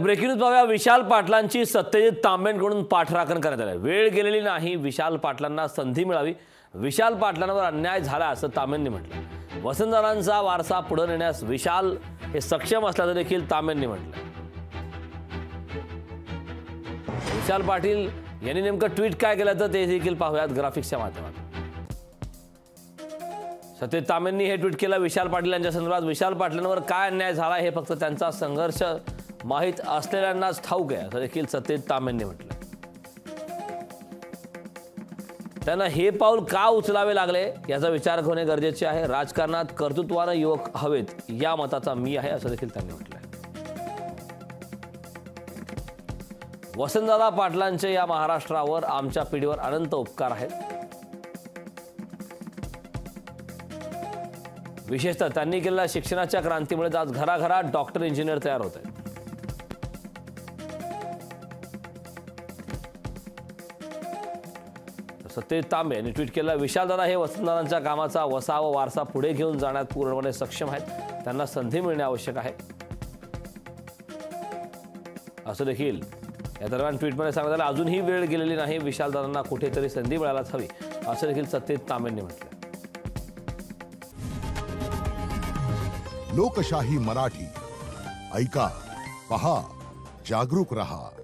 Breaking news पाहूया. विशाल पाटलांची सत्यजित तांबेंकडून पाठराखण करण्यात आली. वेळ गेलेली नाही, विशाल पाटलांना संधी मिळावी. विशाल पाटलांवर अन्याय झाला असं तांबेंनी म्हटलं. वसंतदादांचा वारसा पुढे नेण्यास विशाल हे सक्षम असल्याचं देखील तांबेंनी म्हटलं. विशाल पाटील यांनी नेमकं ट्विट काय केलं तर ते देखील पाहूयात ग्राफिक्सच्या माध्यमातून. सत्यजित तांबेंनी हे ट्विट केलं. विशाल पाटील यांच्या संदर्भात विशाल पाटलांवर काय अन्याय झाला हे फक्त त्यांचा संघर्ष माहीत असलेल्यांनाच ठाऊक आहे असं देखील सत्यजित तांबेंनी म्हटलं. त्यांना हे पाऊल का उचलावे लागले याचा विचार होणे गरजेचे आहे. राजकारणात कर्तृत्वाने युवक हवेत या मताचा मी आहे असं देखील त्यांनी म्हटलं. वसंतदादा पाटलांचे या महाराष्ट्रावर आमच्या पिढीवर अनंत उपकार आहेत. विशेषतः त्यांनी केलेल्या शिक्षणाच्या क्रांतीमुळे आज घराघरात डॉक्टर इंजिनियर तयार होत आहेत. सत्यजित तांबे यांनी ट्विट केलं. विशालदादा हे वसंतदादांच्या कामाचा वसा व वारसा पुढे घेऊन जाण्यात पूर्णपणे सक्षम आहेत. त्यांना संधी मिळणे आवश्यक आहे असं देखील या दरम्यान ट्विटमध्ये सांगण्यात आलं. अजूनही वेळ गेलेली नाही, विशालदादांना कुठेतरी संधी मिळायलाच हवी असं देखील सत्यजित तांबेंनी म्हटलं. लोकशाही मराठी ऐका, पहा, जागरूक रहा.